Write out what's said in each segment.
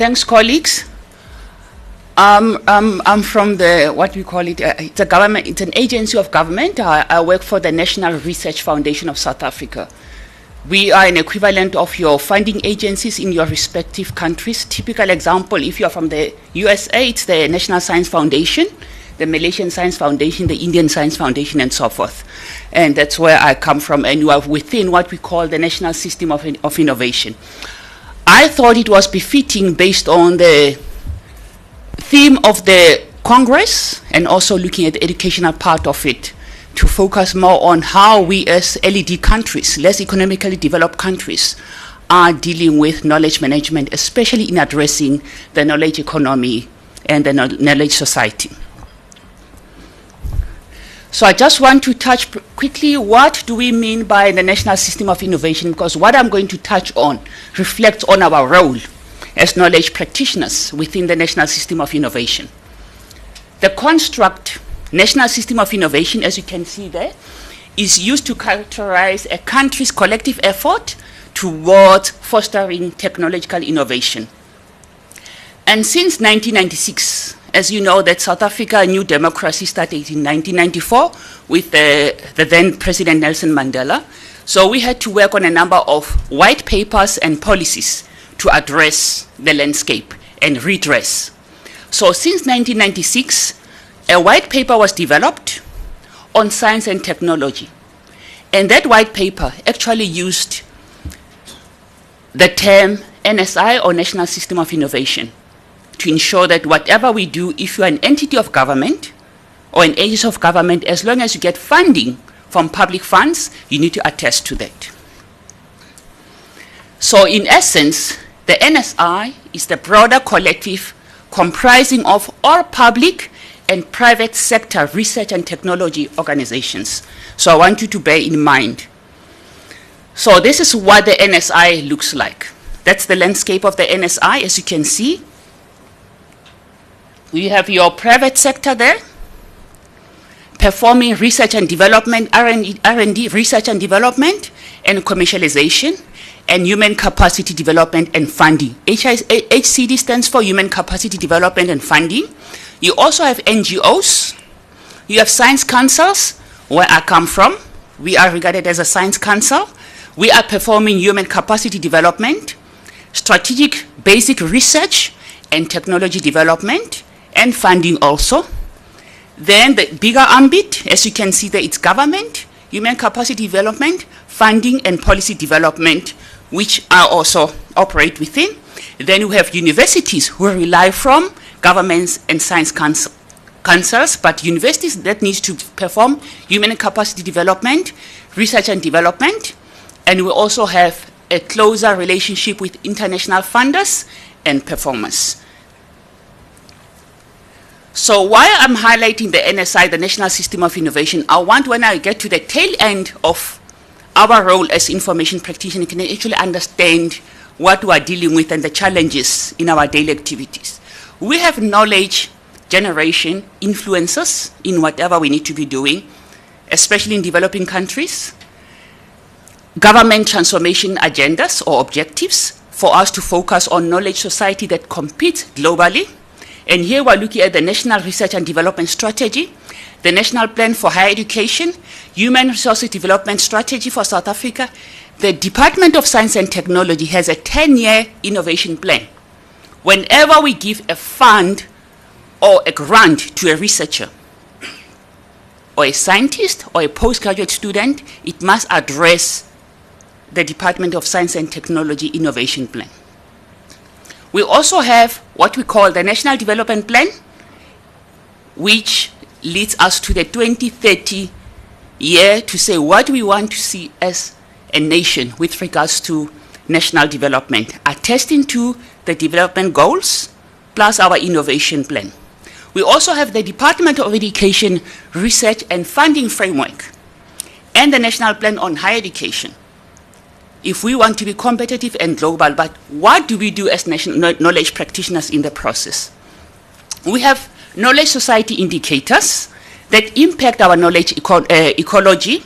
Thanks, colleagues. I'm from what we call it, it's a government, it's an agency of government. I work for the National Research Foundation of South Africa. We are an equivalent of your funding agencies in your respective countries. Typical example, if you're from the USA, it's the National Science Foundation, the Malaysian Science Foundation, the Indian Science Foundation, and so forth. And that's where I come from, and you are within what we call the National System of Innovation. I thought it was befitting, based on the theme of the Congress and also looking at the educational part of it, to focus more on how we as LED countries, less economically developed countries, are dealing with knowledge management, especially in addressing the knowledge economy and the knowledge society. So I just want to touch quickly, what do we mean by the National System of Innovation, because what I'm going to touch on reflects on our role as knowledge practitioners within the National System of Innovation. The construct National System of Innovation, as you can see there, is used to characterize a country's collective effort towards fostering technological innovation. And since 1996, as you know, that South Africa, a new democracy, started in 1994 with the then President Nelson Mandela. So we had to work on a number of white papers and policies to address the landscape and redress. So since 1996, a white paper was developed on science and technology. And that white paper actually used the term NSI, or National System of Innovation, to ensure that whatever we do, if you're an entity of government or an agency of government, as long as you get funding from public funds, you need to attest to that. So in essence, the NSI is the broader collective comprising of all public and private sector research and technology organizations. So I want you to bear in mind. So this is what the NSI looks like. That's the landscape of the NSI, as you can see. You have your private sector there, performing research and development, R&D, research and development, and commercialization, and human capacity development and funding. HCD stands for Human Capacity Development and Funding. You also have NGOs. You have science councils, where I come from. We are regarded as a science council. We are performing human capacity development, strategic basic research and technology development, and funding also. Then the bigger ambit, as you can see there, it's government, human capacity development, funding, and policy development, which I also operate within. Then we have universities who rely from governments and science councils, but universities that needs to perform human capacity development, research and development, and we also have a closer relationship with international funders and performers. So while I'm highlighting the NSI, the National System of Innovation, I want, when I get to the tail end of our role as information practitioners, can actually understand what we are dealing with and the challenges in our daily activities. We have knowledge generation influences in whatever we need to be doing, especially in developing countries. Government transformation agendas or objectives for us to focus on knowledge society that competes globally. And here we're looking at the National Research and Development Strategy, the National Plan for Higher Education, Human Resources Development Strategy for South Africa. The Department of Science and Technology has a 10-year innovation plan. Whenever we give a fund or a grant to a researcher or a scientist or a postgraduate student, it must address the Department of Science and Technology innovation plan. We also have what we call the National Development Plan, which leads us to the 2030 year to say what we want to see as a nation with regards to national development, attesting to the development goals plus our innovation plan. We also have the Department of Education Research and Funding Framework and the National Plan on Higher Education. If we want to be competitive and global, but what do we do as knowledge practitioners in the process? We have knowledge society indicators that impact our knowledge ecology.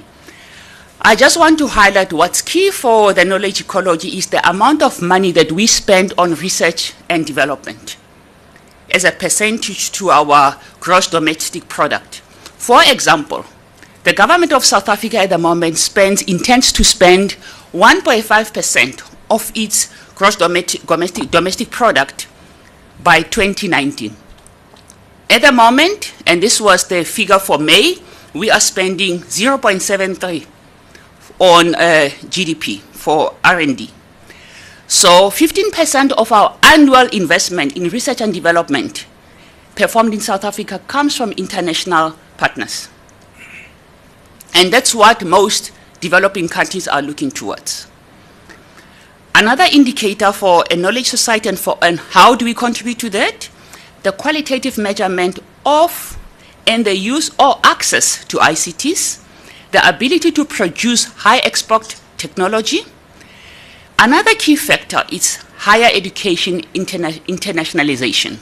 I just want to highlight what's key for the knowledge ecology is the amount of money that we spend on research and development as a percentage to our gross domestic product. For example, the government of South Africa at the moment intends to spend 1.5% of its gross domestic product by 2019. At the moment, and this was the figure for May, we are spending 0.73 on GDP for R&D. So 15% of our annual investment in research and development performed in South Africa comes from international partners. And that's what most developing countries are looking towards. Another indicator for a knowledge society and how do we contribute to that? The qualitative measurement of and the use or access to ICTs, the ability to produce high export technology. Another key factor is higher education internationalization.